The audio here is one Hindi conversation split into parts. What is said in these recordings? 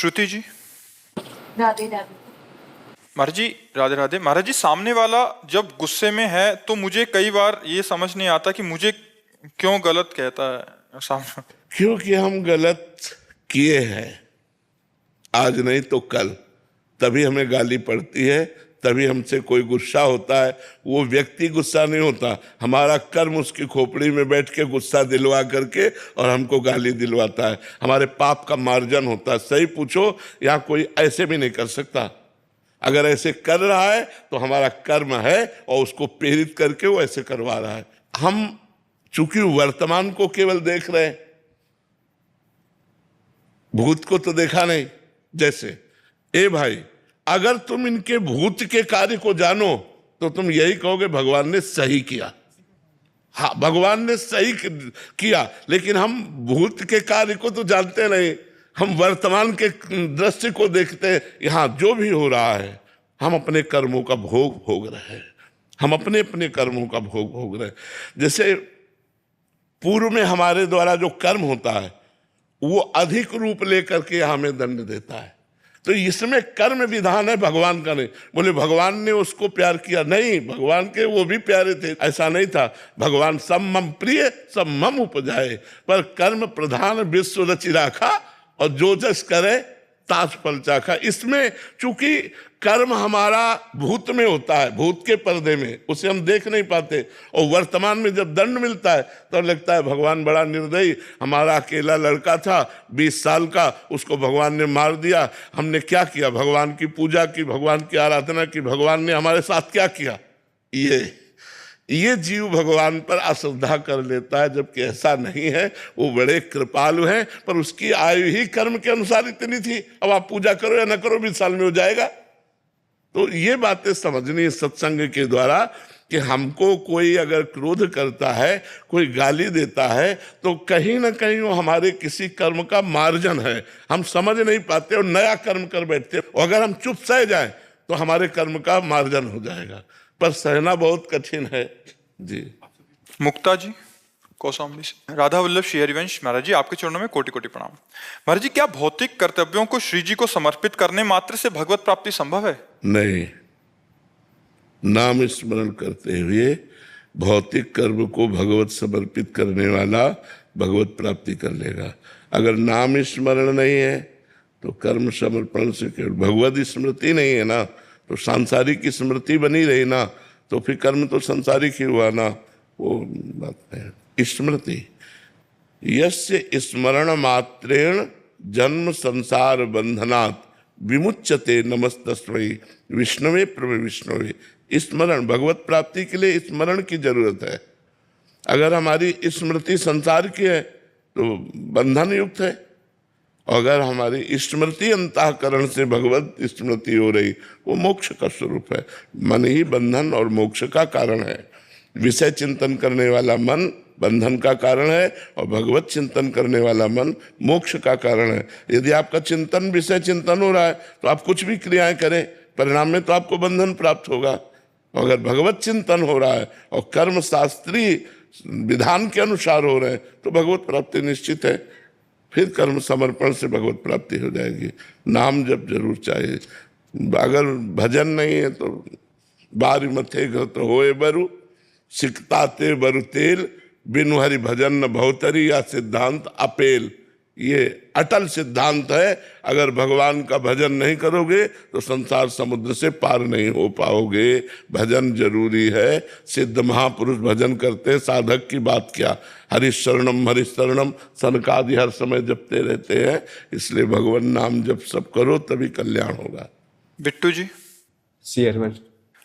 श्रुति जी। राधे राधे। महाराज जी राधे राधे। महाराज जी, सामने वाला जब गुस्से में है तो मुझे कई बार ये समझ नहीं आता कि मुझे क्यों गलत कहता है सामने। क्योंकि हम गलत किए हैं, आज नहीं तो कल, तभी हमें गाली पड़ती है, तभी हमसे कोई गुस्सा होता है। वो व्यक्ति गुस्सा नहीं होता, हमारा कर्म उसकी खोपड़ी में बैठ के गुस्सा दिलवा करके और हमको गाली दिलवाता है। हमारे पाप का मार्जन होता है। सही पूछो, यहाँ कोई ऐसे भी नहीं कर सकता। अगर ऐसे कर रहा है तो हमारा कर्म है और उसको प्रेरित करके वो ऐसे करवा रहा है। हम चूंकि वर्तमान को केवल देख रहे हैं, भूत को तो देखा नहीं। जैसे ए भाई, अगर तुम इनके भूत के कार्य को जानो तो तुम यही कहोगे भगवान ने सही किया। हाँ, भगवान ने सही किया, लेकिन हम भूत के कार्य को तो जानते नहीं। हम वर्तमान के दृश्य को देखते हैं। यहाँ जो भी हो रहा है, हम अपने कर्मों का भोग भोग रहे हैं। हम अपने अपने कर्मों का भोग भोग रहे हैं। जैसे पूर्व में हमारे द्वारा जो कर्म होता है वो अधिक रूप लेकर के हमें दंड देता है। तो इसमें कर्म विधान है, भगवान का नहीं। बोले भगवान ने उसको प्यार किया, नहीं, भगवान के वो भी प्यारे थे, ऐसा नहीं था। भगवान सब मम प्रिय सब मम उपजाए, पर कर्म प्रधान विश्व रचि राखा और जो जस करे तास फल चाखा। इसमें चूंकि कर्म हमारा भूत में होता है, भूत के पर्दे में, उसे हम देख नहीं पाते। और वर्तमान में जब दंड मिलता है तो लगता है भगवान बड़ा निर्दयी, हमारा अकेला लड़का था 20 साल का, उसको भगवान ने मार दिया। हमने क्या किया? भगवान की पूजा की, भगवान की आराधना की, भगवान ने हमारे साथ क्या किया? ये जीव भगवान पर अश्रद्धा कर लेता है, जबकि ऐसा नहीं है। वो बड़े कृपालु हैं, पर उसकी आयु ही कर्म के अनुसार इतनी थी। अब आप पूजा करो या ना करो, 20 साल में हो जाएगा। तो ये बातें समझनी है सत्संग के द्वारा कि हमको कोई अगर क्रोध करता है, कोई गाली देता है, तो कहीं ना कहीं वो हमारे किसी कर्म का मार्जन है। हम समझ नहीं पाते और नया कर्म कर बैठते। और अगर हम चुप सह जाएं तो हमारे कर्म का मार्जन हो जाएगा, पर सहना बहुत कठिन है जी। मुक्ता जी कौशाम्बी से। राधा वल्लभ श्री हरिवंश। महाराज जी, आपके चरणों में कोटि कोटि प्रणाम। महाराज जी, क्या भौतिक कर्तव्यों को श्री जी को समर्पित करने मात्र से भगवत प्राप्ति संभव है? नहीं, नाम स्मरण करते हुए भौतिक कर्म को भगवत समर्पित करने वाला भगवत प्राप्ति कर लेगा। अगर नाम स्मरण नहीं है तो कर्म समर्पण से केवल भगवत स्मृति नहीं है ना, तो सांसारिक स्मृति बनी रही ना, तो फिर कर्म तो सांसारिक ही हुआ ना। वो बात है स्मृति। यस्य स्मरण मात्रेण जन्म संसार बंधनात् विमुच्यते नमस्तस्मै विष्णवे प्रभु विष्णवे। स्मरण, भगवत प्राप्ति के लिए स्मरण की जरूरत है। अगर हमारी स्मृति संसार की है तो बंधन युक्त है, अगर हमारी स्मृति अंतःकरण से भगवत स्मृति हो रही, वो मोक्ष का स्वरूप है। मन ही बंधन और मोक्ष का कारण है। विषय चिंतन करने वाला मन बंधन का कारण है और भगवत चिंतन करने वाला मन मोक्ष का कारण है। यदि आपका चिंतन विषय चिंतन हो रहा है तो आप कुछ भी क्रियाएं करें, परिणाम में तो आपको बंधन प्राप्त होगा। अगर भगवत चिंतन हो रहा है और कर्म शास्त्रीय विधान के अनुसार हो रहे हैं तो भगवत प्राप्ति निश्चित है। फिर कर्म समर्पण से भगवत प्राप्ति हो जाएगी। नाम जब जरूर चाहिए। अगर भजन नहीं है तो बारी मथे घृत होए बरु सिकता ते बरु तेल बिनु हरि भजन न भवतरी या सिद्धांत अपेल। ये अटल सिद्धांत है। अगर भगवान का भजन नहीं करोगे तो संसार समुद्र से पार नहीं हो पाओगे। भजन जरूरी है। सिद्ध महापुरुष भजन करते, साधक की बात क्या। हरिशरणम सनकादि हर समय जपते रहते हैं। इसलिए भगवान नाम जप सब करो तभी कल्याण होगा। बिट्टू जी।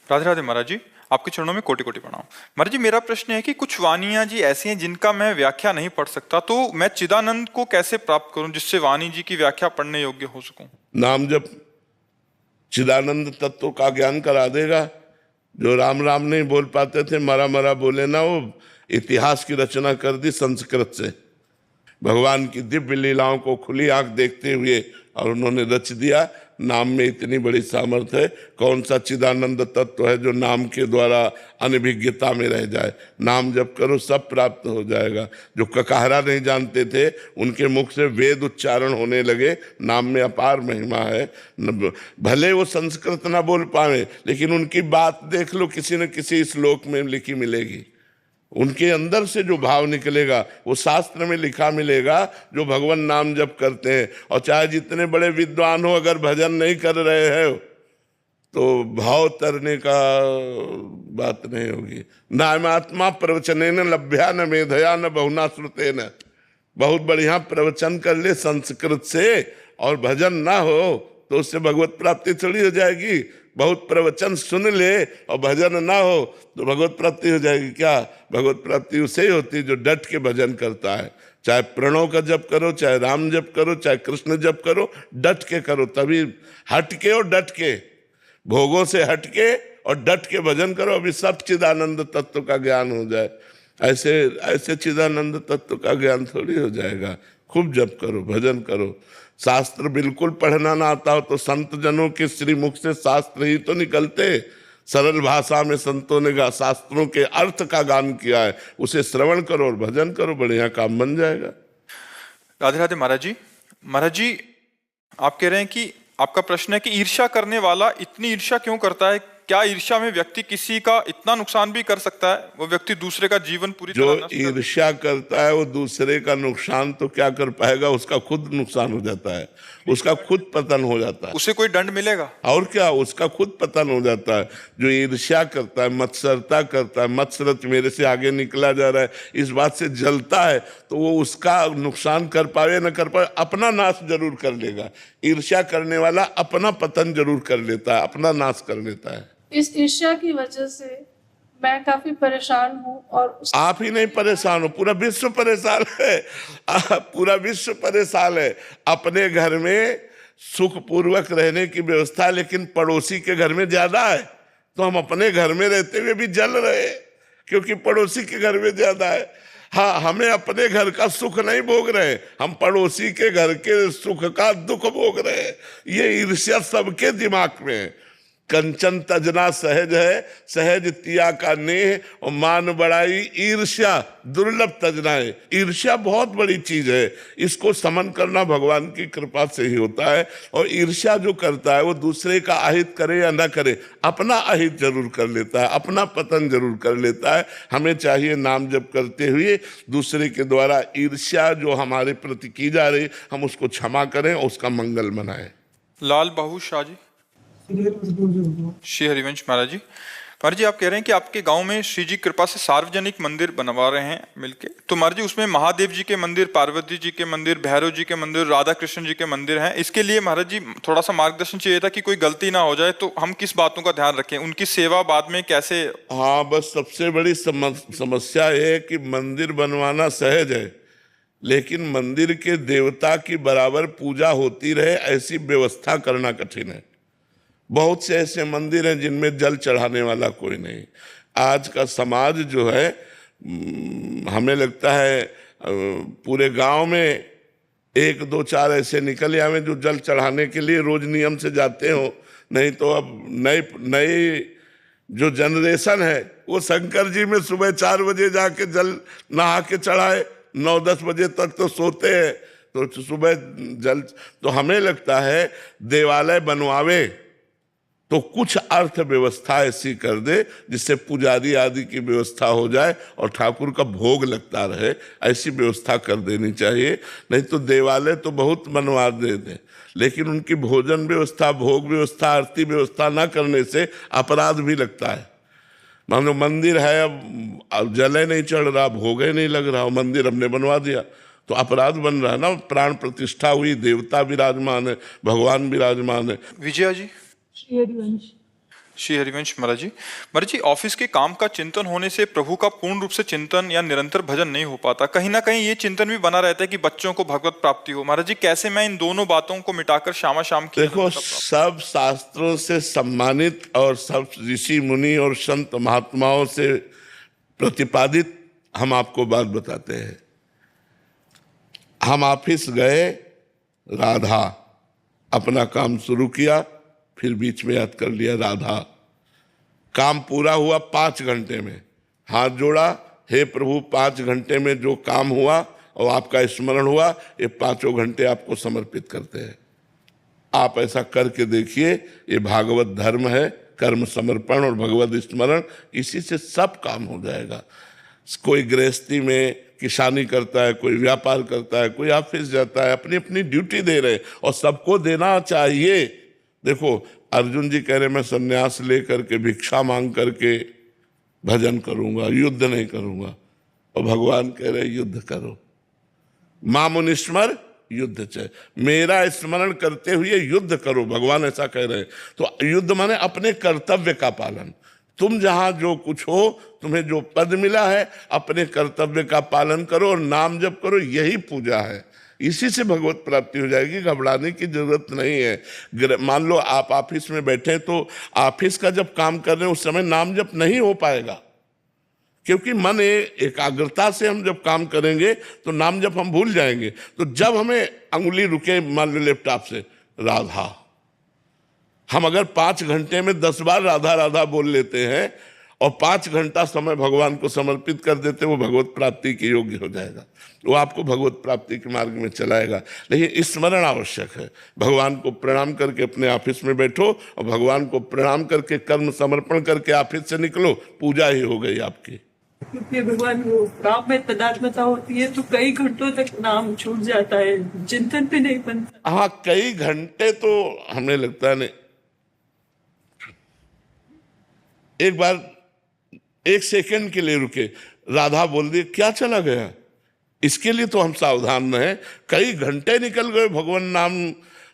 राधे राधे। महाराज जी, आपके चरणों में कोटि कोटि प्रणाम। महाराज जी, मेरा प्रश्न है कि कुछ वाणियां जी ऐसी हैं जिनका मैं व्याख्या नहीं पढ़ सकता, तो मैं चिदानंद को कैसे प्राप्त करूं जिससे वाणी जी की व्याख्या पढ़ने योग्य हो सकूं? नाम जब चिदानंद तत्व का ज्ञान करा देगा। जो राम राम नहीं बोल पाते थे, मरा मरा बोले ना, वो इतिहास की रचना कर दी संस्कृत से। भगवान की दिव्य लीलाओं को खुली आंख देखते हुए और उन्होंने रच दिया नाम में इतनी बड़ी सामर्थ्य है। कौन सा चिदानंद तत्व है जो नाम के द्वारा अनभिज्ञता में रह जाए? नाम जप करो सब प्राप्त हो जाएगा। जो ककाहरा नहीं जानते थे उनके मुख से वेद उच्चारण होने लगे। नाम में अपार महिमा है। भले वो संस्कृत ना बोल पाए लेकिन उनकी बात देख लो, किसी न किसी श्लोक में लिखी मिलेगी। उनके अंदर से जो भाव निकलेगा वो शास्त्र में लिखा मिलेगा। जो भगवान नाम जप करते हैं, और चाहे जितने बड़े विद्वान हो, अगर भजन नहीं कर रहे हैं तो भाव तरने का बात नहीं होगी। नामात्मा प्रवचनेन लभ्या न मेधया न बहुना श्रुतेन। बहुत बढ़िया प्रवचन कर ले संस्कृत से और भजन ना हो तो उससे भगवत प्राप्ति थोड़ी हो जाएगी। बहुत प्रवचन सुन ले और भजन ना हो तो भगवत प्राप्ति हो जाएगी क्या? भगवत प्राप्ति उसे ही होती है जो डट के भजन करता है। चाहे प्रणव का जप करो, चाहे राम जप करो, चाहे कृष्ण जप करो, डट के करो। तभी हट के और डट के, भोगों से हट के और डट के भजन करो, अभी सब चिदानंद तत्व का ज्ञान हो जाए। ऐसे चिदानंद तत्व का ज्ञान थोड़ी हो जाएगा। खूब जप करो, भजन करो। शास्त्र बिल्कुल पढ़ना ना आता हो तो संत जनों के श्रीमुख से शास्त्र ही तो निकलते। सरल भाषा में संतों ने शास्त्रों के अर्थ का गान किया है, उसे श्रवण करो और भजन करो, बढ़िया काम बन जाएगा। राधे राधे महाराज जी। महाराज जी, आप कह रहे हैं कि आपका प्रश्न है कि ईर्ष्या करने वाला इतनी ईर्ष्या क्यों करता है? क्या ईर्ष्या में व्यक्ति किसी का इतना नुकसान भी कर सकता है? वो व्यक्ति दूसरे का जीवन पूरी तरह जो ईर्ष्या करता है वो दूसरे का नुकसान तो क्या कर पाएगा, उसका खुद नुकसान हो जाता है, उसका खुद पतन हो जाता है। उसे कोई दंड मिलेगा? और क्या, उसका खुद पतन हो जाता है। जो ईर्ष्या करता है, मत्सरता करता है, मत्सरत मेरे से आगे निकला जा रहा है, इस बात से जलता है, तो वो उसका नुकसान कर पाए न कर पाए, अपना नाश जरूर कर लेगा। ईर्ष्या करने वाला अपना पतन जरूर कर लेता है, अपना नाश कर लेता है। इस ईर्ष्या की वजह से मैं काफी परेशान हूँ। और आप ही नहीं परेशान हो, पूरा विश्व परेशान है। पूरा विश्व परेशान है। अपने घर में सुख पूर्वक रहने की व्यवस्था है लेकिन पड़ोसी के घर में ज्यादा है, तो हम अपने घर में रहते हुए भी जल रहे हैं क्योंकि पड़ोसी के घर में ज्यादा है। हाँ, हमें अपने घर का सुख नहीं भोग रहे, हम पड़ोसी के घर के सुख का दुख भोग रहे हैं। ये ईर्ष्या सबके दिमाग में है। कंचन तजना सहज है, सहज तिया का नेह, और मान बड़ाई ईर्ष्या दुर्लभ तजना है। ईर्ष्या बहुत बड़ी चीज है, इसको समन करना भगवान की कृपा से ही होता है। और ईर्ष्या जो करता है वो दूसरे का अहित करे या ना करे, अपना अहित जरूर कर लेता है, अपना पतन जरूर कर लेता है। हमें चाहिए नाम जप करते हुए दूसरे के द्वारा ईर्ष्या जो हमारे प्रति की जा रही, हम उसको क्षमा करें और उसका मंगल मनाएं। लाल बाहू शाह जी। श्री हरिवंश महाराज जी। महाराज जी, आप कह रहे हैं कि आपके गांव में श्री जी कृपा से सार्वजनिक मंदिर बनवा रहे हैं मिलके, तो महाराज जी उसमें महादेव जी के मंदिर, पार्वती जी के मंदिर, भैरव जी के मंदिर, राधा कृष्ण जी के मंदिर हैं। इसके लिए महाराज जी थोड़ा सा मार्गदर्शन चाहिए था कि कोई गलती ना हो जाए, तो हम किस बातों का ध्यान रखें, उनकी सेवा बाद में कैसे? हाँ, बस सबसे बड़ी समस्या ये है कि मंदिर बनवाना सहज है लेकिन मंदिर के देवता की बराबर पूजा होती रहे ऐसी व्यवस्था करना कठिन है। बहुत से ऐसे मंदिर हैं जिनमें जल चढ़ाने वाला कोई नहीं। आज का समाज जो है, हमें लगता है पूरे गांव में 1 2 4 ऐसे निकल आवे जो जल चढ़ाने के लिए रोज नियम से जाते हो। नहीं तो अब नई जो जनरेशन है वो शंकर जी में सुबह 4 बजे जाके जल नहा के चढ़ाए, 9-10 बजे तक तो सोते हैं, तो सुबह जल। तो हमें लगता है देवालय बनवावे तो कुछ अर्थव्यवस्था ऐसी कर दे जिससे पुजारी आदि की व्यवस्था हो जाए और ठाकुर का भोग लगता रहे, ऐसी व्यवस्था कर देनी चाहिए। नहीं तो देवालय तो बहुत बनवा देते लेकिन उनकी भोजन व्यवस्था, भोग व्यवस्था, आरती व्यवस्था न करने से अपराध भी लगता है। मान लो मंदिर है, अब जले नहीं चढ़ रहा, भोगे नहीं लग रहा, मंदिर हमने बनवा दिया तो अपराध बन रहा है ना। प्राण प्रतिष्ठा हुई, देवता विराजमान है, भगवान विराजमान है। विजया जी। श्री हरिवंश महाराज जी। महाराज जी, ऑफिस के काम का चिंतन होने से प्रभु का पूर्ण रूप से चिंतन या निरंतर भजन नहीं हो पाता। कहीं ना कहीं ये चिंतन भी बना रहता है कि बच्चों को भगवत प्राप्ति हो। महाराज जी, कैसे मैं इन दोनों बातों को मिटाकर श्यामा शाम की? देखो, सब शास्त्रों से सम्मानित और सब ऋषि मुनि और संत महात्माओं से प्रतिपादित हम आपको बात बताते हैं। हम ऑफिस गए, राधा अपना काम शुरू किया, फिर बीच में याद कर लिया राधा। काम पूरा हुआ 5 घंटे में, हाथ जोड़ा, हे प्रभु 5 घंटे में जो काम हुआ और आपका स्मरण हुआ, ये 5 घंटे आपको समर्पित करते हैं। आप ऐसा करके देखिए, ये भागवत धर्म है, कर्म समर्पण और भगवत स्मरण, इसी से सब काम हो जाएगा। कोई गृहस्थी में किसानी करता है, कोई व्यापार करता है, कोई ऑफिस जाता है, अपनी अपनी ड्यूटी दे रहे, और सबको देना चाहिए। देखो अर्जुन जी कह रहे मैं संन्यास लेकर के भिक्षा मांग करके भजन करूंगा, युद्ध नहीं करूंगा, और भगवान कह रहे युद्ध करो। मामुनिस्मर युद्ध च, मेरा स्मरण करते हुए युद्ध करो, भगवान ऐसा कह रहे हैं। तो युद्ध माने अपने कर्तव्य का पालन। तुम जहां जो कुछ हो, तुम्हें जो पद मिला है, अपने कर्तव्य का पालन करो और नाम जप करो, यही पूजा है। इसी से भगवत प्राप्ति हो जाएगी, घबराने की जरूरत नहीं है। मान लो आप ऑफिस में बैठे, तो ऑफिस का जब काम कर रहे हैं उस समय नाम जप नहीं हो पाएगा, क्योंकि मन एकाग्रता से हम जब काम करेंगे तो नाम जप हम भूल जाएंगे। तो जब हमें अंगुली रुके, मान लो लैपटॉप से राधा, हम अगर 5 घंटे में 10 बार राधा राधा बोल लेते हैं और 5 घंटा समय भगवान को समर्पित कर देते, वो भगवत प्राप्ति के योग्य हो जाएगा, वो आपको भगवत प्राप्ति के मार्ग में चलाएगा। लेकिन स्मरण आवश्यक है। भगवान को प्रणाम करके अपने ऑफिस में बैठो, और भगवान को प्रणाम करके कर्म समर्पण करके ऑफिस से निकलो, पूजा ही हो गई आपकी। क्योंकि भगवान वो काम में तदात्मता होती है, तो कई घंटों तक नाम छूट जाता है, चिंतन पे नहीं बनता। हाँ, कई घंटे तो हमें लगता नहीं। एक बार 1 सेकंड के लिए रुके, राधा बोल दी, क्या चला गया? इसके लिए तो हम सावधान रहे। कई घंटे निकल गए भगवान नाम,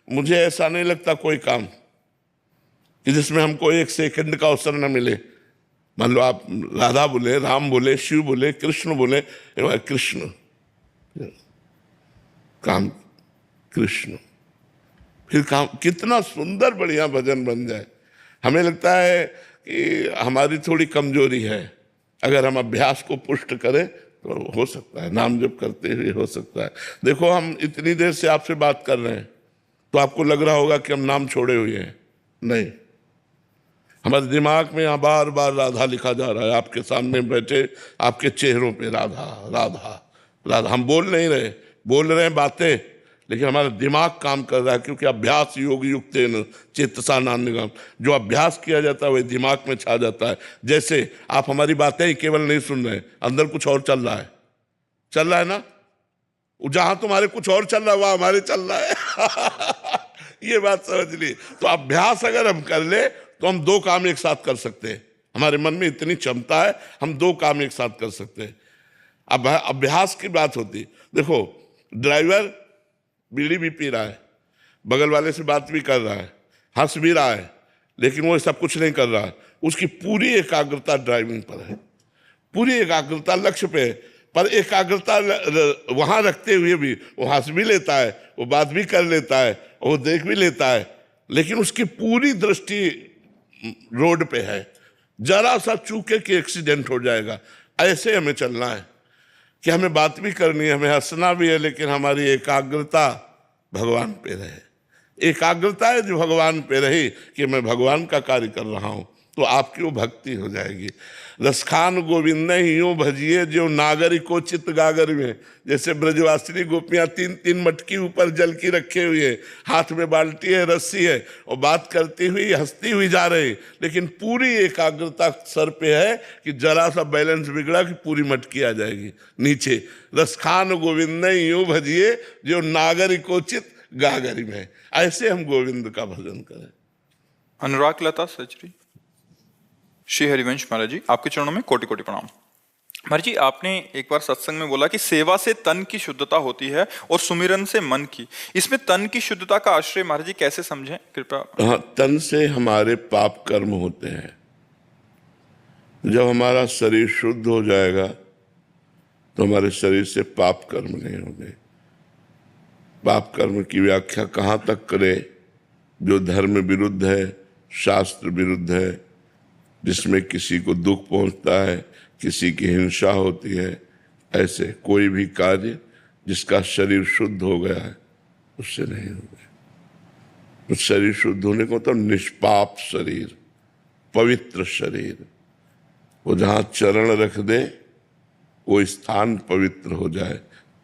मुझे ऐसा नहीं लगता कोई काम कि जिसमें हमको 1 सेकंड का अवसर न मिले। मान लो आप राधा बोले, राम बोले, शिव बोले, कृष्ण बोले, कृष्ण काम, कृष्ण, फिर काम, कितना सुंदर बढ़िया भजन बन जाए। हमें लगता है कि हमारी थोड़ी कमजोरी है, अगर हम अभ्यास को पुष्ट करें तो हो सकता है, नाम जप करते हुए हो सकता है। देखो हम इतनी देर से आपसे बात कर रहे हैं, तो आपको लग रहा होगा कि हम नाम छोड़े हुए हैं। नहीं, हमारे दिमाग में यहाँ बार बार राधा लिखा जा रहा है। आपके सामने बैठे आपके चेहरों पे राधा राधा राधा। हम बोल नहीं रहे, बोल रहे हैं बातें, लेकिन हमारा दिमाग काम कर रहा है, क्योंकि अभ्यास योग युक्तेन चेतसा नान्यगम, जो अभ्यास किया जाता है वही दिमाग में छा जाता है। जैसे आप हमारी बातें ही केवल नहीं सुन रहे, अंदर कुछ और चल रहा है ना। जहां तुम्हारे कुछ और चल रहा है, वहां हमारे चल रहा है। ये बात समझ ली। तो अभ्यास अगर हम कर ले तो हम 2 काम एक साथ कर सकते हैं। हमारे मन में इतनी क्षमता है, हम 2 काम एक साथ कर सकते हैं। अब अभ्यास की बात होती, देखो ड्राइवर बीड़ी भी पी रहा है, बगल वाले से बात भी कर रहा है, हंस भी रहा है, लेकिन वो सब कुछ नहीं कर रहा है। उसकी पूरी एकाग्रता ड्राइविंग पर है, पूरी एकाग्रता लक्ष्य पे है। पर एकाग्रता वहां रखते हुए भी वो हंस भी लेता है, वो बात भी कर लेता है, वो देख भी लेता है, लेकिन उसकी पूरी दृष्टि रोड पे है। जरा सा चूके कि एक्सीडेंट हो जाएगा। ऐसे हमें चलना है कि हमें बात भी करनी है, हमें हंसना भी है, लेकिन हमारी एकाग्रता भगवान पे रहे। एकाग्रता है जो भगवान पे रही कि मैं भगवान का कार्य कर रहा हूं, तो आपकी वो भक्ति हो जाएगी। रसखान गोविंद यूं भजिए जो नागरिको चित्त गागर में। जैसे ब्रजवासिनी गोपियां 3-3 मटकी ऊपर जल की रखे हुए, हाथ में बाल्टी है, रस्सी है, और बात करती हुई हंसती हुई जा रहे, लेकिन पूरी एकाग्रता सर पे है कि जरा सा बैलेंस बिगड़ा कि पूरी मटकी आ जाएगी नीचे। रसखान गोविंद यूं भजिए जो नागरिको चित्त गागर में। ऐसे हम गोविंद का भजन करें। अनुराग लता सचरी। श्री हरिवंश महाराज जी, आपके चरणों में कोटि कोटि प्रणाम। महाराज जी, आपने एक बार सत्संग में बोला कि सेवा से तन की शुद्धता होती है और सुमिरन से मन की। इसमें तन की शुद्धता का आश्रय महाराज जी कैसे समझें, कृपया? हाँ, तन से हमारे पाप कर्म होते हैं। जब हमारा शरीर शुद्ध हो जाएगा तो हमारे शरीर से पाप कर्म नहीं होंगे। पाप कर्म की व्याख्या कहाँ तक करे? जो धर्म विरुद्ध है, शास्त्र विरुद्ध है, जिसमें किसी को दुख पहुंचता है, किसी की हिंसा होती है, ऐसे कोई भी कार्य जिसका शरीर शुद्ध हो गया है उससे नहीं होगा। तो शरीर शुद्ध होने को तो निष्पाप शरीर, पवित्र शरीर, वो जहां चरण रख दे वो स्थान पवित्र हो जाए।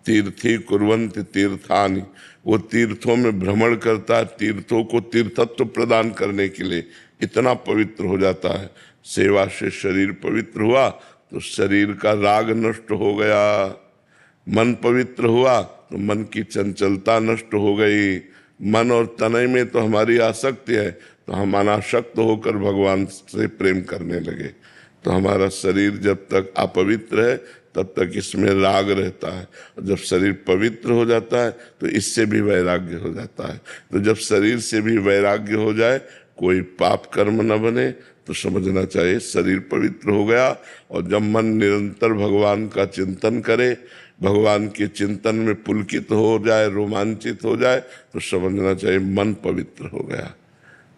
तीर्थी कुर्वन्त तीर्थानि, वो तीर्थों में भ्रमण करता है, तीर्थों को तीर्थत्व प्रदान करने के लिए इतना पवित्र हो जाता है। सेवा से शरीर पवित्र हुआ तो शरीर का राग नष्ट हो गया, मन पवित्र हुआ तो मन की चंचलता नष्ट हो गई। मन और तनय में तो हमारी आसक्ति है, तो हम अनासक्त होकर भगवान से प्रेम करने लगे। तो हमारा शरीर जब तक अपवित्र है तब तक इसमें राग रहता है, और जब शरीर पवित्र हो जाता है तो इससे भी वैराग्य हो जाता है। तो जब शरीर से भी वैराग्य हो जाए, कोई पाप कर्म न बने, तो समझना चाहिए शरीर पवित्र हो गया। और जब मन निरंतर भगवान का चिंतन करे, भगवान के चिंतन में पुलकित हो जाए, रोमांचित हो जाए, तो समझना चाहिए मन पवित्र हो गया।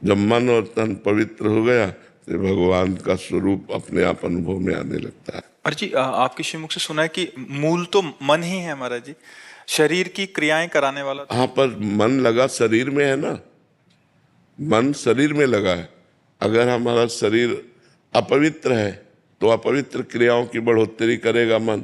जब मन और तन पवित्र हो गया तो भगवान का स्वरूप अपने आप अनुभव में आने लगता है। महाराज जी, आपके श्रीमुख से सुना है कि मूल तो मन ही है महाराज जी, शरीर की क्रियाएं कराने वाला हाँ, पर मन लगा शरीर में है ना, मन शरीर में लगा है। अगर हमारा शरीर अपवित्र है तो अपवित्र क्रियाओं की बढ़ोतरी करेगा मन,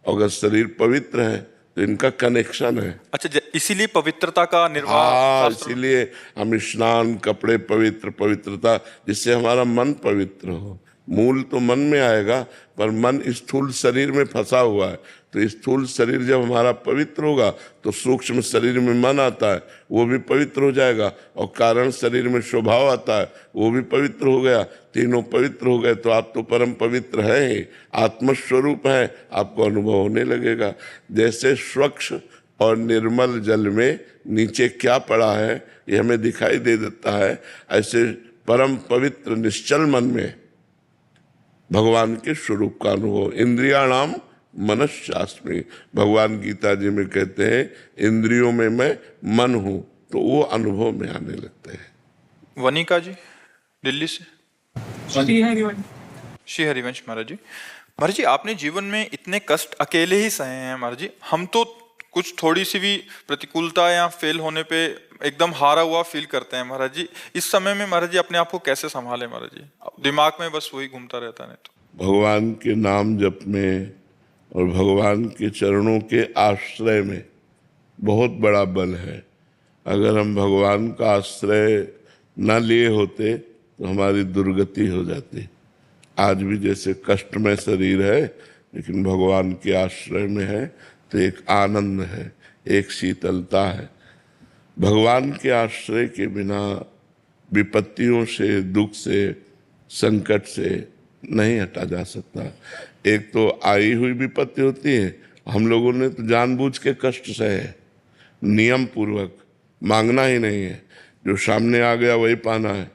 अगर शरीर पवित्र है तो इनका कनेक्शन है। अच्छा, इसीलिए पवित्रता का निर्वाह। हाँ, इसीलिए हम स्नान, कपड़े पवित्र, पवित्रता, जिससे हमारा मन पवित्र हो। मूल तो मन में आएगा, पर मन स्थूल शरीर में फंसा हुआ है। तो स्थूल शरीर जब हमारा पवित्र होगा तो सूक्ष्म शरीर में मन आता है, वो भी पवित्र हो जाएगा, और कारण शरीर में स्वभाव आता है, वो भी पवित्र हो गया। तीनों पवित्र हो गए तो आप तो परम पवित्र है ही, आत्मस्वरूप है, आपको अनुभव होने लगेगा। जैसे स्वच्छ और निर्मल जल में नीचे क्या पड़ा है ये हमें दिखाई दे देता है, ऐसे परम पवित्र निश्चल मन में भगवान के स्वरूप का अनुभव। इंद्रियाणाम मनश्चास्मि, भगवान गीता जी में कहते हैं इंद्रियों में मैं मन हूं, तो वो अनुभव में आने लगते हैं। वनिका जी दिल्ली से। श्री हरिवंश। श्री हरिवंश महाराज जी, महाराज जी आपने जीवन में इतने कष्ट अकेले ही सहे हैं महाराज जी, हम तो कुछ थोड़ी सी भी प्रतिकूलता या फेल होने पे एकदम हारा हुआ फील करते हैं महाराज जी। इस समय में महाराज जी अपने आप को कैसे संभाले महाराज जी, दिमाग में बस वही घूमता रहता है। तो भगवान के नाम जप में और भगवान के चरणों के आश्रय में बहुत बड़ा बल है। अगर हम भगवान का आश्रय न लिए होते तो हमारी दुर्गति हो जाती। आज भी जैसे कष्टमय शरीर है, लेकिन भगवान के आश्रय में है तो एक आनंद है, एक शीतलता है। भगवान के आश्रय के बिना विपत्तियों से, दुख से, संकट से नहीं हटा जा सकता। एक तो आई हुई विपत्ति होती है, हम लोगों ने तो जानबूझ के कष्ट सहे, नियम पूर्वक, मांगना ही नहीं है, जो सामने आ गया वही पाना है।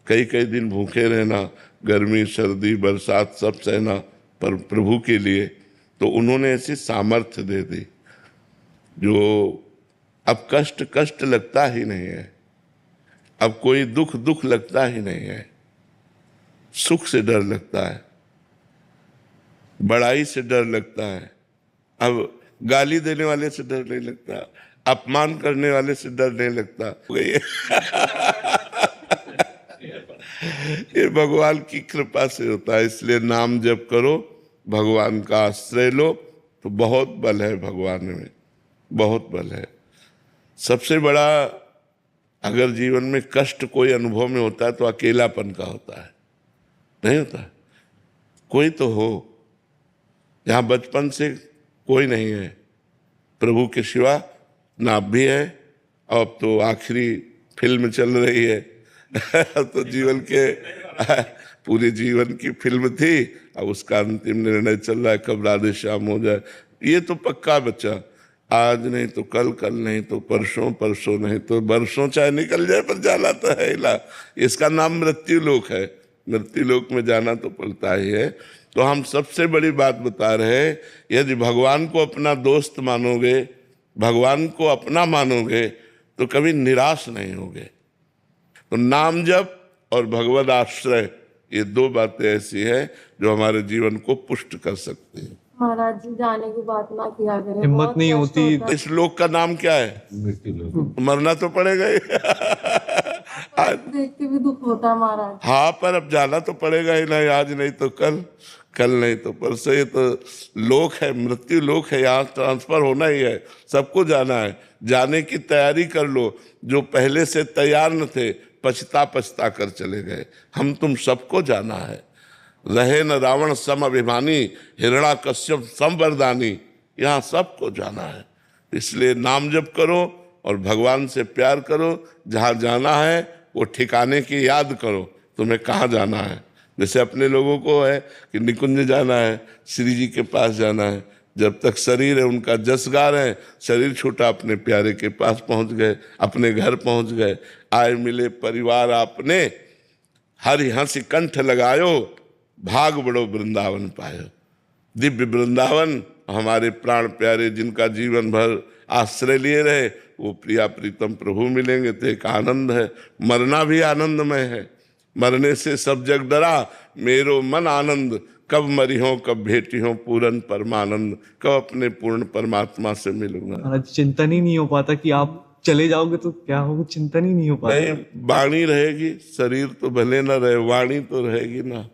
कई कई दिन भूखे रहना, गर्मी सर्दी बरसात सब सहना, पर प्रभु के लिए तो उन्होंने ऐसी सामर्थ्य दे दी जो अब कष्ट कष्ट लगता ही नहीं है, अब कोई दुख दुख लगता ही नहीं है। सुख से डर लगता है, बड़ाई से डर लगता है, अब गाली देने वाले से डर नहीं लगता, अपमान करने वाले से डर नहीं लगता। ये भगवान की कृपा से होता है। इसलिए नाम जप करो, भगवान का आश्रय लो, तो बहुत बल है भगवान में, बहुत बल है। सबसे बड़ा अगर जीवन में कष्ट कोई अनुभव में होता है तो अकेलापन का होता है, नहीं होता? कोई तो हो, यहाँ बचपन से कोई नहीं है, प्रभु के सिवा ना आप भी है, अब तो आखिरी फिल्म चल रही है। तो जीवन के पूरे जीवन की फिल्म थी, अब उसका अंतिम निर्णय चल रहा है कब राधे श्याम हो जाए। ये तो पक्का बच्चा, आज नहीं तो कल, कल नहीं तो परसों, परसों नहीं तो बरसों चाहे निकल जाए, पर जाना तो है ही। इसका नाम मृत्यु लोक है, मृत्यु लोक में जाना तो पड़ता ही है। तो हम सबसे बड़ी बात बता रहे हैं, यदि भगवान को अपना दोस्त मानोगे, भगवान को अपना मानोगे, तो कभी निराश नहीं होगे। तो नाम जप और भगवद आश्रय, ये दो बातें ऐसी हैं जो हमारे जीवन को पुष्ट कर सकती हैं। महाराज जी जाने की बात ना किया करें, हिम्मत बहुत नहीं कष्ट होती। होता है। इस लोक का नाम क्या है? मरना तो पड़ेगा ही। देख के भी दुख होता है महाराज। हाँ, पर अब जाना तो पड़ेगा ही ना, आज नहीं तो कल, कल नहीं तो परसों। ये तो लोक है, मृत्यु लोक है, यहाँ ट्रांसफर होना ही है, सबको जाना है। जाने की तैयारी कर लो। जो पहले से तैयार न थे पछता पछता कर चले गए। हम तुम सबको जाना है। रहे न रावण सम अभिमानी, हिरण्याकश्यप सम वरदानी, यहाँ सबको जाना है। इसलिए नाम जप करो और भगवान से प्यार करो। जहाँ जाना है वो ठिकाने की याद करो, तुम्हें कहाँ जाना है। जैसे अपने लोगों को है कि निकुंज जाना है, श्री जी के पास जाना है। जब तक शरीर है उनका जस गा रहे हैं, शरीर छूटा अपने प्यारे के पास पहुंच गए, अपने घर पहुंच गए। आए मिले परिवार आपने, हरि हंसी कंठ लगायो, भाग बड़ो वृंदावन पायो। दिव्य वृंदावन हमारे प्राण प्यारे जिनका जीवन भर आश्रय लिए रहे, वो प्रिया प्रीतम प्रभु मिलेंगे तो एक आनंद है। मरना भी आनंदमय है। मरने से सब जग डरा, मेरो मन आनंद, कब मरी हो कब भेटी हो पूर्ण परमानंद, कब अपने पूर्ण परमात्मा से मिलूंगा। महाराज चिंतन ही नहीं हो पाता कि आप चले जाओगे तो क्या होगा, चिंतन ही नहीं हो पाता। नहीं, वाणी रहेगी, शरीर तो भले ना रहे, वाणी तो रहेगी ना।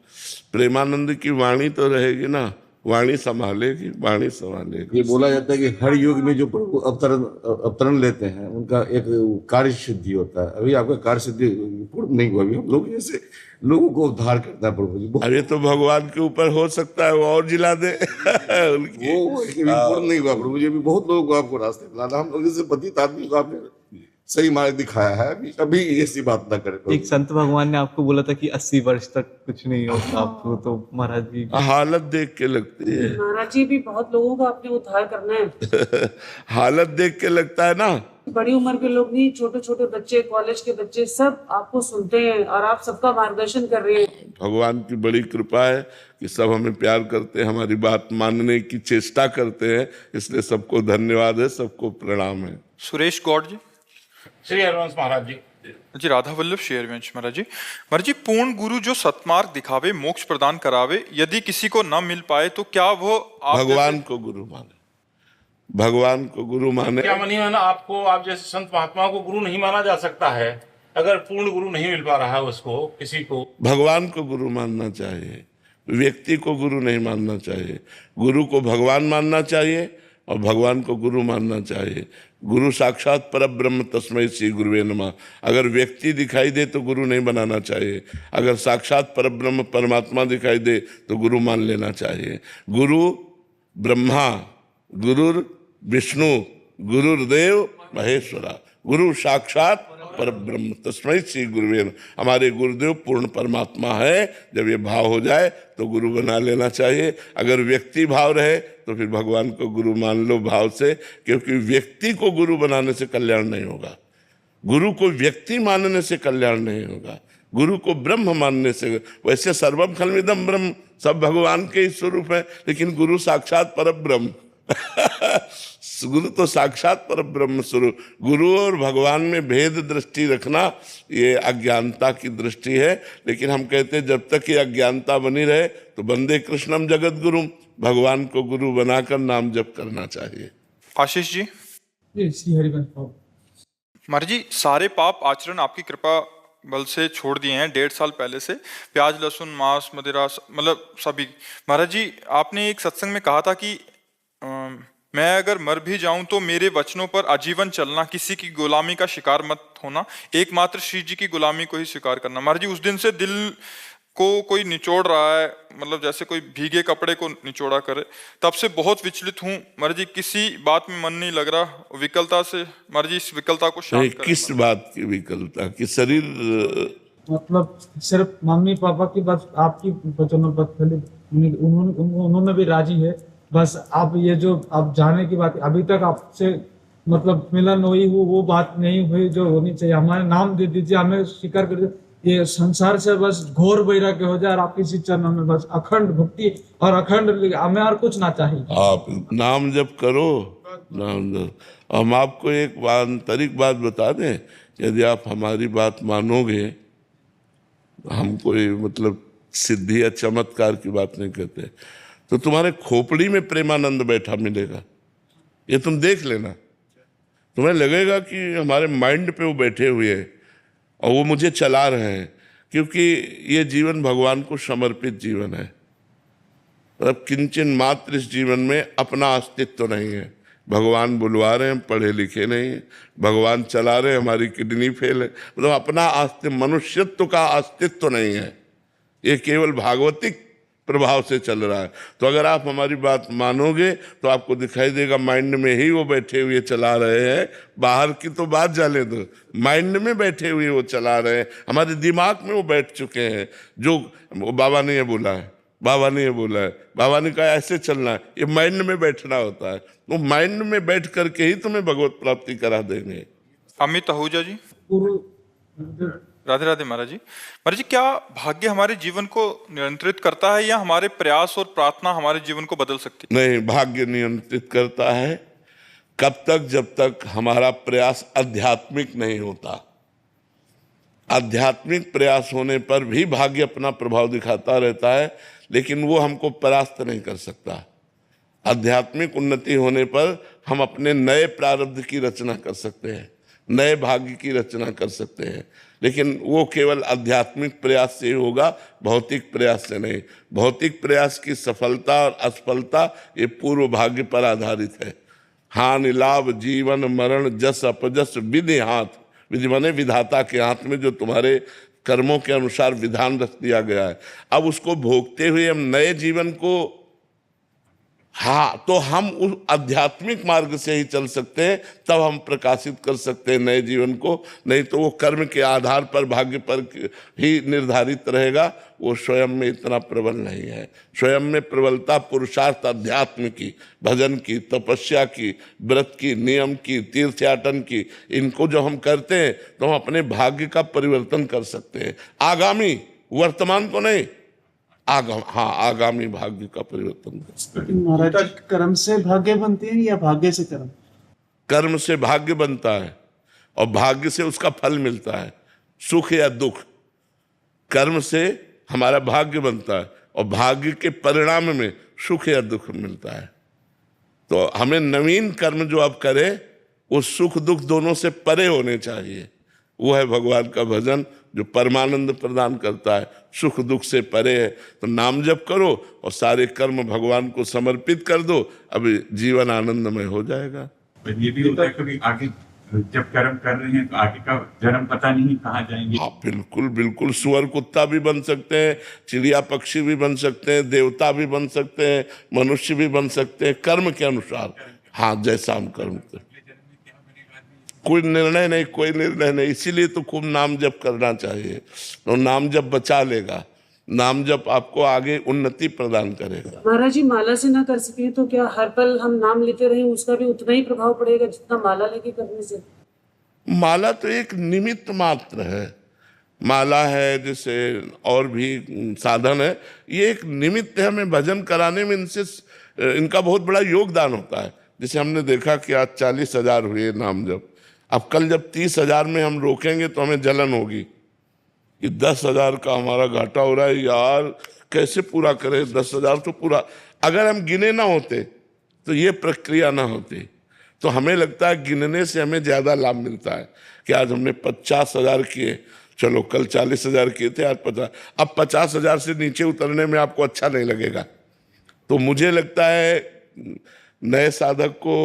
प्रेमानंद की वाणी तो रहेगी ना, वाणी संभालेगी, वाणी संभालेगी। ये बोला जाता है कि हर युग में जो प्रभु अवतरण लेते हैं उनका एक कार्य सिद्धि होता है। अभी आपका कार्य सिद्धि पूर्ण नहीं हुआ। अभी हम लोग जैसे लोगों को उद्धार करता है प्रभु जी। अरे तो भगवान के ऊपर हो सकता है वो और जिला दे उनकी। वो पूर्ण नहीं हुआ प्रभु जी। अभी बहुत लोगों को आपको रास्ते दिलाना। हम लोग जैसे पतित आदमी को आपने सही मार्ग दिखाया है। अभी ऐसी बात ना करें। एक संत भगवान ने आपको बोला था कि 80 वर्ष तक कुछ नहीं होगा आपको, तो महाराज जी हालत देख के लगती है। महाराज जी भी बहुत लोगों का आपने उद्धार करना है। हालत देख के लगता है ना। बड़ी उम्र के लोग नहीं, छोटे छोटे बच्चे, कॉलेज के बच्चे सब आपको सुनते हैं और आप सबका मार्गदर्शन कर रहे हैं। भगवान की बड़ी कृपा है कि सब हमें प्यार करते हैं, हमारी बात मानने की चेष्टा करते हैं। इसलिए सबको धन्यवाद है, सबको प्रणाम है। सुरेश गौड़ जी। श्री हरिवंश महाराज जी। जी राधा वल्लभ श्री हरिवंश महाराज जी। महाराज जी, पूर्ण गुरु जो सतमार्ग दिखावे, मोक्ष प्रदान करावे, यदि किसी को न मिल पाए तो क्या वो भगवान को गुरु माने, भगवान को गुरु माने। क्या मानिए ना, आपको आप जैसे संत महात्माओं को गुरु नहीं माना जा सकता है अगर पूर्ण गुरु नहीं मिल पा रहा है उसको, किसी को। भगवान को गुरु मानना चाहिए, व्यक्ति को गुरु नहीं मानना चाहिए। गुरु को भगवान मानना चाहिए और भगवान को गुरु मानना चाहिए। गुरु साक्षात परब्रह्म तस्मै श्री गुरुवे नमः। अगर व्यक्ति दिखाई दे तो गुरु नहीं बनाना चाहिए। अगर साक्षात परब्रह्म परमात्मा दिखाई दे तो गुरु मान लेना चाहिए। गुरु ब्रह्मा, गुरुर विष्णु, गुरुर्देव महेश्वरा, गुरु साक्षात परब्रह्म तस्मै श्री गुरुवे नमः। हमारे गुरुदेव पूर्ण परमात्मा है। जब ये भाव हो जाए तो गुरु बना लेना चाहिए। अगर व्यक्ति भाव रहे तो फिर भगवान को गुरु मान लो भाव से, क्योंकि व्यक्ति को गुरु बनाने से कल्याण नहीं होगा। गुरु को व्यक्ति मानने से कल्याण नहीं होगा। गुरु को ब्रह्म मानने से। वैसे सर्वम खल्विदम ब्रह्म, सब भगवान के ही स्वरूप है, लेकिन गुरु साक्षात परब्रह्म गुरु तो साक्षात परब्रह्म स्वरूप। गुरु और भगवान में भेद दृष्टि रखना ये अज्ञानता की दृष्टि है। लेकिन हम कहते हैं जब तक ये अज्ञानता बनी रहे तो वंदे कृष्णम जगत गुरुम, भगवान को गुरु बनाकर नाम जप करना चाहिए। आशीष जी। श्री हरिवंश महाराज जी, सारे पाप आचरण आपकी कृपा बल से छोड़ दिए हैं 1.5 साल पहले से। प्याज, लहसुन, मांस, मदिरा, मतलब सभी। महाराज जी, आपने एक सत्संग में कहा था कि मैं अगर मर भी जाऊं तो मेरे वचनों पर आजीवन चलना, किसी की गुलामी का शिकार मत होना, एकमात्र श्री जी की गुलामी को ही स्वीकार करना। महाराज जी, उस दिन से दिल को कोई निचोड़ रहा है, मतलब जैसे कोई भीगे कपड़े को निचोड़ा करे। तब से बहुत विचलित हूँ महाराज जी, किसी बात में मन नहीं लग रहा, विकलता से। महाराज जी, इस विकलता को शांत करें। किस बात की विकलता? कि शरीर मतलब सिर्फ मम्मी पापा की बात, आपकी वचनों पर उन्होंने भी राजी है। बस आप ये जो आप जाने की बात, अभी तक आपसे मतलब मिलन हुई वो बात नहीं हुई जो होनी चाहिए। हमारे नाम दे दीजिए, हमें स्वीकार कर दीजिए। ये संसार से बस घोर वैराग्य हो जाए और आपकी इसी चरणों में बस अखंड भक्ति और अखंड, हमें और कुछ ना चाहिए। आप नाम जप करो, नाम जप। हम आपको एक आंतरिक बात बता दें, यदि आप हमारी बात मानोगे, हम कोई मतलब सिद्धि या चमत्कार की बात नहीं कहते, तो तुम्हारे खोपड़ी में प्रेमानंद बैठा मिलेगा। ये तुम देख लेना, तुम्हें लगेगा कि हमारे माइंड पे वो बैठे हुए हैं और वो मुझे चला रहे हैं, क्योंकि ये जीवन भगवान को समर्पित जीवन है। मतलब किंचन मात्र इस जीवन में अपना अस्तित्व नहीं है। भगवान बुलवा रहे हैं, पढ़े लिखे नहीं है, भगवान चला रहे हैं, हमारी किडनी फेल है, मतलब अपना अस्तित्व, मनुष्यत्व का अस्तित्व नहीं है। ये केवल भागवतिक प्रभाव से चल रहा है। तो अगर आप हमारी बात मानोगे तो आपको दिखाई देगा माइंड में ही वो बैठे हुए चला रहे हैं। बाहर की तो बात जाने दो, माइंड में बैठे हुए वो चला रहे हैं, हमारे दिमाग में वो बैठ चुके हैं। जो बाबा ने ये बोला है, बाबा ने ये बोला है, बाबा ने कहा ऐसे चलना है, ये माइंड में बैठना होता है। तो माइंड में बैठ करके ही तुम्हें भगवत प्राप्ति करा देंगे। अमित आहूजा जी। पूर्व राधे राधे महाराज जी। महाराज जी, क्या भाग्य हमारे जीवन को नियंत्रित करता है या हमारे प्रयास और प्रार्थना हमारे जीवन को बदल सकती है? नहीं, भाग्य नियंत्रित करता है। कब तक? जब तक हमारा प्रयास आध्यात्मिक नहीं होता। आध्यात्मिक प्रयास होने पर भी भाग्य अपना प्रभाव दिखाता रहता है, लेकिन वो हमको परास्त नहीं कर सकता। आध्यात्मिक उन्नति होने पर हम अपने नए प्रारब्ध की रचना कर सकते हैं, नए भाग्य की रचना कर सकते हैं, लेकिन वो केवल आध्यात्मिक प्रयास से ही होगा, भौतिक प्रयास से नहीं। भौतिक प्रयास की सफलता और असफलता ये पूर्व भाग्य पर आधारित है। हानि लाभ जीवन मरण जस अपजस विधि हाथ, विधि माने विधाता के हाथ में जो तुम्हारे कर्मों के अनुसार विधान रख दिया गया है। अब उसको भोगते हुए हम नए जीवन को, हाँ, तो हम उस आध्यात्मिक मार्ग से ही चल सकते हैं, तब हम प्रकाशित कर सकते हैं नए जीवन को। नहीं तो वो कर्म के आधार पर भाग्य पर ही निर्धारित रहेगा, वो स्वयं में इतना प्रबल नहीं है। स्वयं में प्रबलता पुरुषार्थ अध्यात्म की, भजन की, तपस्या की, व्रत की, नियम की, तीर्थयाटन की, इनको जो हम करते हैं तो हम अपने भाग्य का परिवर्तन कर सकते हैं। आगामी, वर्तमान को नहीं, आगामी भाग्य का परिवर्तन कर सकते हैं। महाराज जी, कर्म से भाग्य बनते हैं या भाग्य से कर्म? कर्म से भाग्य बनता है और भाग्य से उसका फल मिलता है, सुख या दुख। कर्म से हमारा भाग्य बनता है और भाग्य के परिणाम में सुख या दुख मिलता है। तो हमें नवीन कर्म जो आप करें वो सुख दुख दोनों से परे होने चाहिए। वो है भगवान का भजन जो परमानंद प्रदान करता है, सुख दुख से परे है। तो नाम जप करो और सारे कर्म भगवान को समर्पित कर दो, अभी जीवन आनंदमय हो जाएगा। ये भी होता है कभी आगे जब कर्म कर रहे हैं तो आगे का जन्म पता नहीं कहाँ जाएंगे। हाँ, बिल्कुल बिल्कुल। सुअर कुत्ता भी बन सकते हैं, चिड़िया पक्षी भी बन सकते हैं, देवता भी बन सकते हैं, मनुष्य भी बन सकते हैं, कर्म के अनुसार। हाँ, जैसा हम कर्म करें। कोई निर्णय नहीं, कोई निर्णय नहीं। इसीलिए तो खूब नाम जप करना चाहिए। तो नाम जप बचा लेगा, नाम जप आपको आगे उन्नति प्रदान करेगा। महाराज जी, माला से ना कर सके तो क्या हर पल हम नाम लेते रहें, उसका भी उतना ही प्रभाव पड़ेगा जितना माला लेके करने से? माला तो एक निमित्त मात्र है। माला है, जैसे और भी साधन है, ये एक निमित्त है। हमें भजन कराने में इनका बहुत बड़ा योगदान होता है। जैसे हमने देखा कि आज 40,000 हुए नाम जप। अब कल जब 30,000 में हम रोकेंगे तो हमें जलन होगी कि 10,000 का हमारा घाटा हो रहा है, यार कैसे पूरा करें 10,000 तो पूरा। अगर हम गिने ना होते तो ये प्रक्रिया ना होती। तो हमें लगता है गिनने से हमें ज़्यादा लाभ मिलता है कि आज हमने 50,000 किए, चलो कल 40,000 किए थे, आज 50। अब 50,000 से नीचे उतरने में आपको अच्छा नहीं लगेगा। तो मुझे लगता है नए साधक को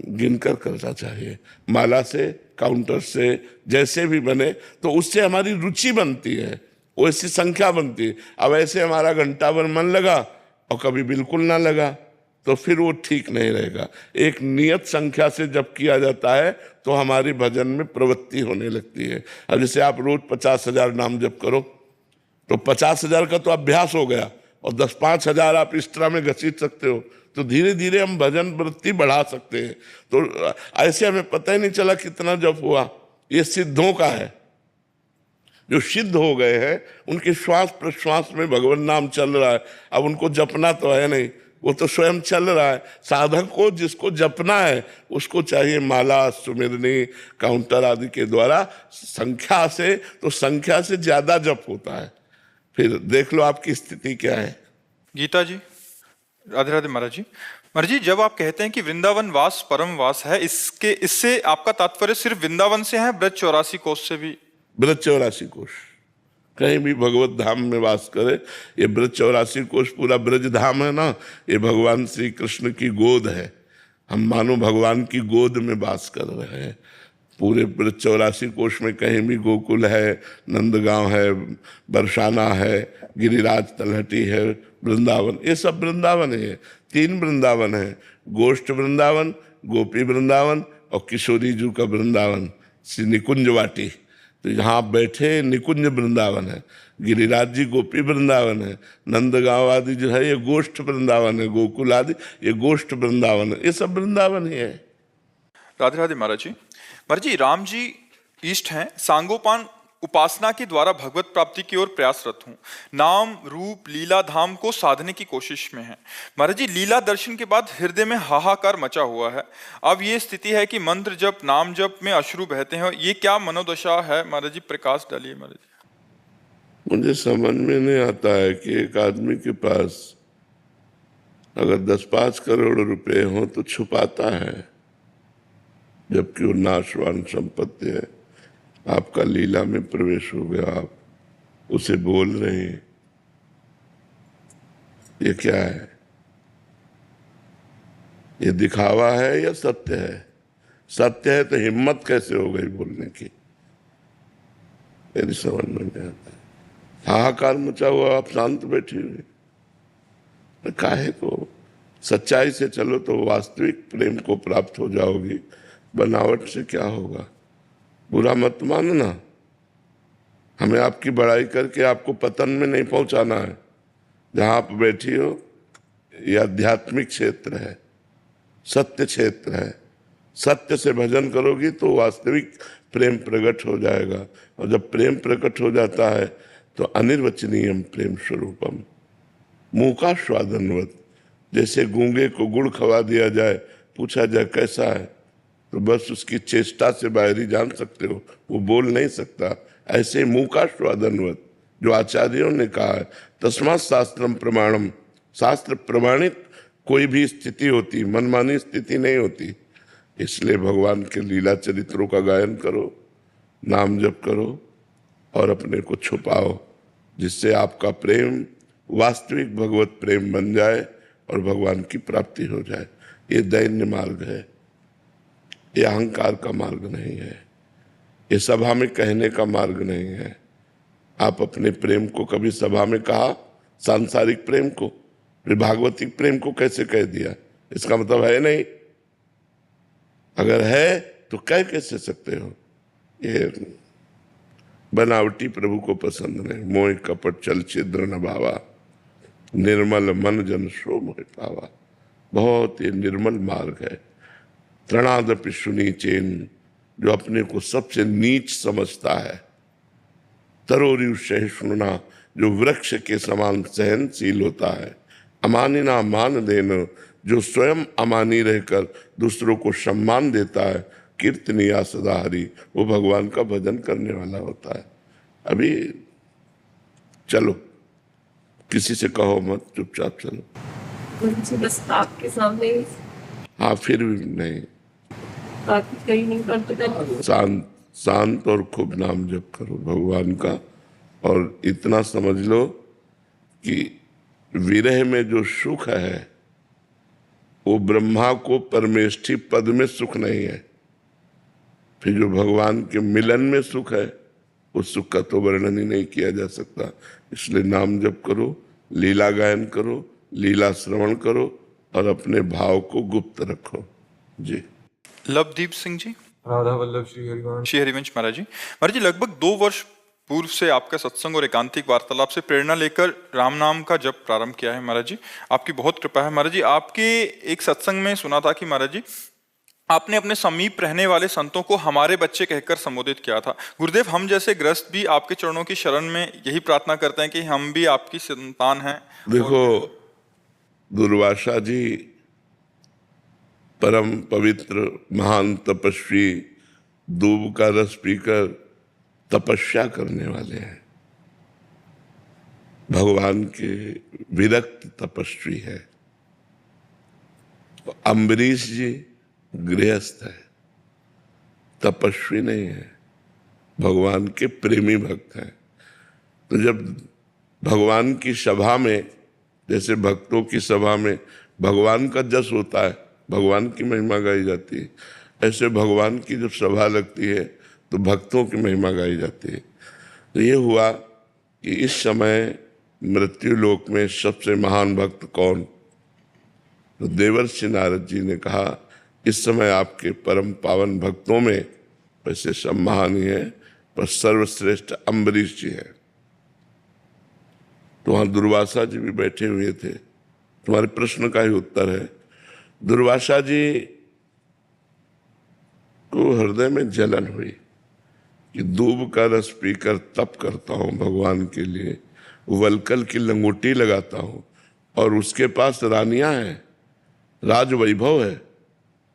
गिनकर करना चाहिए, माला से, काउंटर से, जैसे भी बने, तो उससे हमारी रुचि बनती है, वैसी संख्या बनती है। अब ऐसे हमारा घंटा भर मन लगा और कभी बिल्कुल ना लगा तो फिर वो ठीक नहीं रहेगा। एक नियत संख्या से जब किया जाता है तो हमारी भजन में प्रवृत्ति होने लगती है। अब जैसे आप रोज 50,000 नाम जप करो तो 50,000 का तो अभ्यास हो गया और 10-5,000 आप इस तरह में घसीट सकते हो, तो धीरे धीरे हम भजन वृत्ति बढ़ा सकते हैं। तो ऐसे हमें पता ही नहीं चला कितना जप हुआ। ये सिद्धों का है, जो सिद्ध हो गए हैं उनके श्वास प्रश्वास में भगवान नाम चल रहा है। अब उनको जपना तो है नहीं, वो तो स्वयं चल रहा है। साधक को जिसको जपना है उसको चाहिए माला, सुमिरनी, काउंटर आदि के द्वारा संख्या से, तो संख्या से ज्यादा जप होता है। फिर देख लो आपकी स्थिति क्या है। गीता जी। राधे राधे महाराज जी। महाराज जी, जब आप कहते हैं कि वृंदावन वास परम वास है, इससे आपका तात्पर्य सिर्फ वृंदावन से है, ब्रज 84 कोस से भी? ब्रज 84 कोश, कहीं भी भगवत धाम में वास करे। ये ब्रज 84 कोश पूरा ब्रज धाम है ना, ये भगवान श्री कृष्ण की गोद है। हम मानो भगवान की गोद में वास कर रहे हैं। पूरे ब्रज 84 कोश में कहीं भी गोकुल है, नंदगांव है, बरसाना है, गिरिराज तलहटी है, वृंदावन, ये सब वृंदावन है। 3 वृंदावन है, गोष्ठ वृंदावन, गोपी वृंदावन और किशोरी जी का वृंदावन श्री निकुंज वाटी। तो यहाँ आप बैठे निकुंज वृंदावन है, गिरिराज जी गोपी वृंदावन है, नंदगांव आदि जो है ये गोष्ठ वृंदावन है, गोकुल आदि ये गोष्ठ वृंदावन है, ये सब वृंदावन ही है। राधे राधे महाराज जी। महाराज जी, राम जी इष्ट हैं, सांगोपान उपासना के द्वारा भगवत प्राप्ति की ओर प्रयासरत हूँ। नाम रूप लीला धाम को साधने की कोशिश में है। महाराज जी, लीला दर्शन के बाद हृदय में हाहाकार मचा हुआ है। अब ये स्थिति है कि मंत्र जप नाम जप में अश्रु बहते हैं। ये क्या मनोदशा है महाराज जी? प्रकाश डालिए महाराज जी। मुझे समझ में नहीं आता है कि एक आदमी के पास अगर 10-5 करोड़ रुपए हो तो छुपाता है, जबकि वो नाशवान संपत्ति है। आपका लीला में प्रवेश हो गया, आप उसे बोल रहे हैं, ये क्या है? ये दिखावा है या सत्य है? सत्य है तो हिम्मत कैसे हो गई बोलने की? मेरी समझ में नहीं आता। हाहाकार मचा हुआ, आप शांत बैठी हुई, काहे को? सच्चाई से चलो तो वास्तविक प्रेम को प्राप्त हो जाओगी। बनावट से क्या होगा? बुरा मत मानना। हमें आपकी बड़ाई करके आपको पतन में नहीं पहुंचाना है। जहां आप बैठी हो ये आध्यात्मिक क्षेत्र है, सत्य क्षेत्र है। सत्य से भजन करोगी तो वास्तविक प्रेम प्रकट हो जाएगा, और जब प्रेम प्रकट हो जाता है तो अनिर्वचनीयम प्रेम स्वरूपम मूकास्वादनवत। जैसे गूंगे को गुड़ खवा दिया जाए, पूछा जाए कैसा है, तो बस उसकी चेष्टा से बाहरी जान सकते हो, वो बोल नहीं सकता। ऐसे मूकास्वादनवत जो आचार्यों ने कहा है, तस्मात् शास्त्रम प्रमाणम, शास्त्र प्रमाणित कोई भी स्थिति होती, मनमानी स्थिति नहीं होती। इसलिए भगवान के लीला चरित्रों का गायन करो, नाम जप करो और अपने को छुपाओ, जिससे आपका प्रेम वास्तविक भगवत प्रेम बन जाए और भगवान की प्राप्ति हो जाए। ये दैन्य मार्ग है, ये अहंकार का मार्ग नहीं है, ये सभा में कहने का मार्ग नहीं है। आप अपने प्रेम को कभी सभा में कहा? सांसारिक प्रेम को? फिर भागवतिक प्रेम को कैसे कह दिया? इसका मतलब है नहीं। अगर है तो कह कैसे सकते हो? ये बनावटी प्रभु को पसंद नहीं। मोह कपट चल छिद्र न भावा, निर्मल मन जन सो मोह पावा। बहुत ही निर्मल मार्ग है। त्रणादपि सुनीचेन, जो अपने को सबसे नीच समझता है। तरोरिव सहिष्णुना, जो वृक्ष के समान सहनशील होता है। अमानिना मान देना, जो स्वयं अमानी रहकर दूसरों को सम्मान देता है। कीर्तनिया सदा हरि, वो भगवान का भजन करने वाला होता है। अभी चलो, किसी से कहो मत, चुपचाप चलो। बस आपके सामने। हाँ, फिर भी नहीं, कहीं नहीं करते। शांत और खूब नाम जप करो भगवान का। और इतना समझ लो कि विरह में जो सुख है वो ब्रह्मा को परमेष्ठी पद में सुख नहीं है। फिर जो भगवान के मिलन में सुख है, उस सुख का तो वर्णन ही नहीं किया जा सकता। इसलिए नाम जप करो, लीला गायन करो, लीला श्रवण करो और अपने भाव को गुप्त रखो। जी। लवदीप सिंह जी। राधा वल्लभ श्री हरिवंश। श्री हरिवंश महाराज जी। महाराज जी, लगभग 2 वर्ष पूर्व से आपका सत्संग और एकांतिक वार्तालाप से प्रेरणा लेकर राम नाम का जप प्रारंभ किया है महाराज जी। आपकी बहुत कृपा है महाराज जी। आपके एक सत्संग में सुना था कि महाराज जी आपने अपने समीप रहने वाले संतों को हमारे बच्चे कहकर संबोधित किया था। गुरुदेव, हम जैसे ग्रस्त भी आपके चरणों की शरण में यही प्रार्थना करते हैं कि हम भी आपकी संतान हैं। देखो, दुर्वासा जी परम पवित्र महान तपस्वी, दूब का रस पीकर तपस्या करने वाले हैं। भगवान के विरक्त तपस्वी है। अम्बरीश जी गृहस्थ है, तपस्वी नहीं है। भगवान के प्रेमी भक्त हैं। तो जब भगवान की सभा में, जैसे भक्तों की सभा में भगवान का जस होता है, भगवान की महिमा गाई जाती है, ऐसे भगवान की जब सभा लगती है तो भक्तों की महिमा गाई जाती है। तो ये हुआ कि इस समय मृत्यु लोक में सबसे महान भक्त कौन? तो देवर्षि नारद जी ने कहा इस समय आपके परम पावन भक्तों में वैसे सब महान ही है, पर सर्वश्रेष्ठ अम्बरीश जी हैं। तो वहां दुर्वासा जी भी बैठे हुए थे। तुम्हारे प्रश्न का ही उत्तर है, दुर्वासा जी को हृदय में जलन हुई कि दूब का रस पीकर तप करता हूं भगवान के लिए, वलकल की लंगोटी लगाता हूं और उसके पास रानियां हैं, राज वैभव है,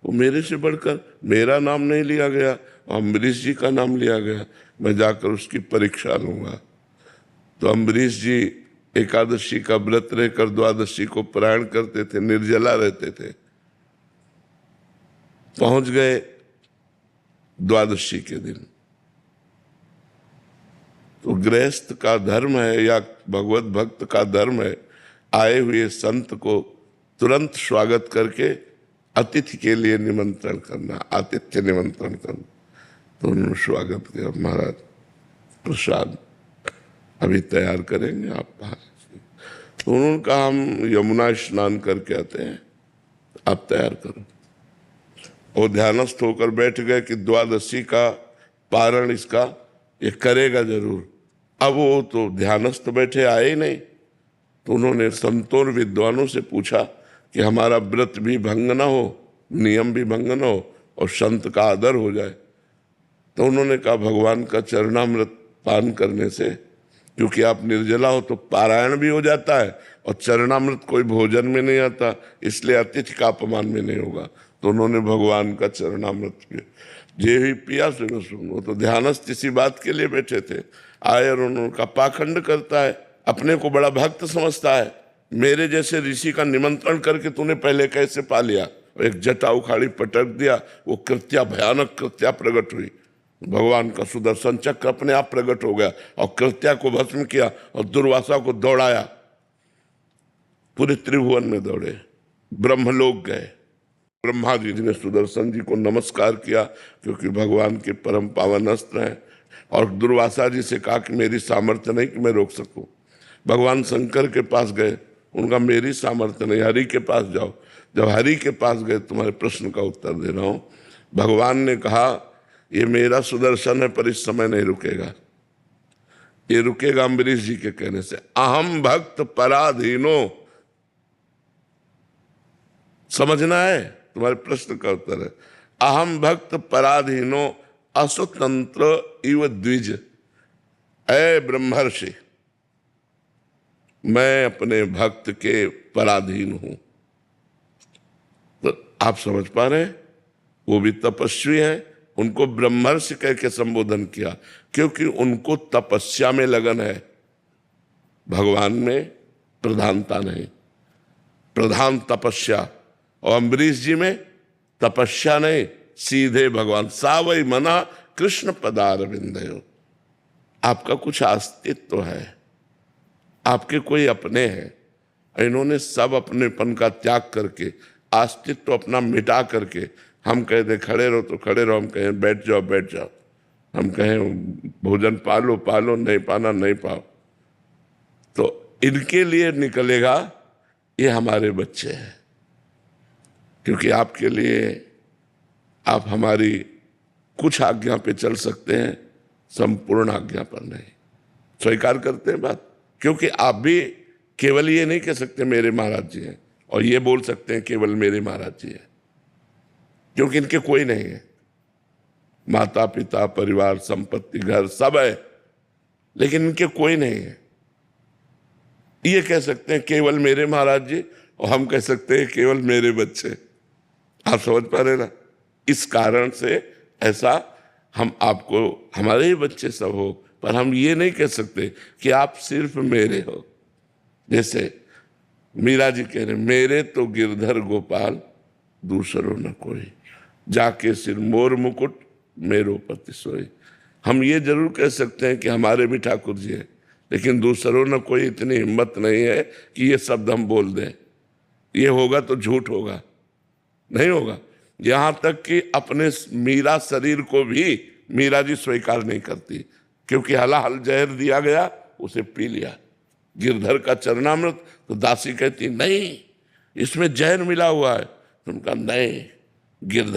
वो मेरे से बढ़कर मेरा नाम नहीं लिया गया, अम्बरीश जी का नाम लिया गया, मैं जाकर उसकी परीक्षा लूंगा। तो अम्बरीश जी एकादशी का व्रत रहकर द्वादशी को पारायण करते थे, निर्जला रहते थे। पहुंच गए द्वादशी के दिन। तो गृहस्थ का धर्म है या भगवत भक्त का धर्म है, आए हुए संत को तुरंत स्वागत करके अतिथि के लिए निमंत्रण करना, आतिथ्य निमंत्रण करना। तो उन्होंने स्वागत किया, महाराज प्रसाद अभी तैयार करेंगे आप बाहर। तो उन्होंने कहा हम यमुना स्नान करके आते हैं, आप तैयार करो। और ध्यानस्थ होकर बैठ गए कि द्वादशी का पारण इसका ये करेगा जरूर। अब वो तो ध्यानस्थ बैठे आए ही नहीं। तो उन्होंने संतों और विद्वानों से पूछा कि हमारा व्रत भी भंग ना हो, नियम भी भंग ना हो और संत का आदर हो जाए। तो उन्होंने कहा भगवान का चरणामृत पान करने से, क्योंकि आप निर्जला हो तो पारायण भी हो जाता है और चरणामृत कोई भोजन में नहीं आता, इसलिए अतिथि का अपमान में नहीं होगा। तो उन्होंने भगवान का चरणामृत पिया। जे ही पिया सुनो, तो ध्यानस्थ इसी बात के लिए बैठे थे। आए और उन्होंने कहा पाखंड करता है, अपने को बड़ा भक्त समझता है, मेरे जैसे ऋषि का निमंत्रण करके तूने पहले कैसे पा लिया? एक जटा उखाड़ी पटक दिया, वो कृत्या भयानक कृत्या प्रकट हुई। भगवान का सुदर्शन चक्र अपने आप प्रकट हो गया और कृत्या को भस्म किया और दुर्वासा को दौड़ाया। पूरे त्रिभुवन में दौड़े, ब्रह्मलोक गए। ब्रह्मा जी ने सुदर्शन जी को नमस्कार किया क्योंकि भगवान के परम पावन अस्त्र हैं, और दुर्वासा जी से कहा कि मेरी सामर्थ्य नहीं कि मैं रोक सकूं। भगवान शंकर के पास गए, उनका मेरी सामर्थ्य नहीं, हरि के पास जाओ। जब हरि के पास गए, तुम्हारे प्रश्न का उत्तर दे रहा हूं, भगवान ने कहा ये मेरा सुदर्शन है पर इस समय नहीं रुकेगा, ये रुकेगा अम्बरीश जी के कहने से। अहम भक्त पराधीनो, समझना है, तुम्हारे प्रश्न का उत्तर है अहम भक्त पराधीनो असुतंत्र इव द्विज। ऐ ब्रह्मर्षि, मैं अपने भक्त के पराधीन हूं। तो आप समझ पा रहे हैं, वो भी तपस्वी हैं, उनको ब्रह्मर्षि कह के संबोधन किया क्योंकि उनको तपस्या में लगन है, भगवान में प्रधानता नहीं, प्रधान तपस्या। और अम्बरीश जी में तपस्या नहीं, सीधे भगवान। सावई मना कृष्ण पदारविंदयो, आपका कुछ अस्तित्व है, आपके कोई अपने हैं। इन्होंने सब अपनेपन का त्याग करके, अस्तित्व अपना मिटा करके, हम कह दे खड़े रहो तो खड़े रहो, हम कहें बैठ जाओ बैठ जाओ, हम कहें भोजन पालो पालो, नहीं पाना नहीं पाओ। तो इनके लिए निकलेगा ये हमारे बच्चे हैं, क्योंकि आपके लिए आप हमारी कुछ आज्ञा पे चल सकते हैं, संपूर्ण आज्ञा पर नहीं। स्वीकार करते हैं बात? क्योंकि आप भी केवल ये नहीं कह सकते मेरे महाराज जी हैं, और ये बोल सकते हैं केवल मेरे महाराज जी हैं, क्योंकि इनके कोई नहीं है। माता पिता परिवार संपत्ति घर सब है, लेकिन इनके कोई नहीं है। ये कह सकते हैं केवल मेरे महाराज जी, और हम कह सकते हैं केवल मेरे बच्चे। आप समझ पा रहे ना? इस कारण से ऐसा हम आपको, हमारे ही बच्चे सब हो, पर हम ये नहीं कह सकते कि आप सिर्फ मेरे हो। जैसे मीरा जी कह रहे, मेरे तो गिरधर गोपाल दूसरो न कोई, जाके सिर मोर मुकुट मेरो पति सोई। हम ये जरूर कह सकते हैं कि हमारे भी ठाकुर जी हैं, लेकिन दूसरों ने कोई इतनी हिम्मत नहीं है कि ये शब्द हम बोल दें। ये होगा तो झूठ होगा, नहीं होगा। यहाँ तक कि अपने मीरा शरीर को भी मीरा जी स्वीकार नहीं करती, क्योंकि हलाहल जहर दिया गया, उसे पी लिया। गिरधर का चरणामृत, तो दासी कहती नहीं इसमें जहर मिला हुआ है, तो उनका नहीं, गिरधर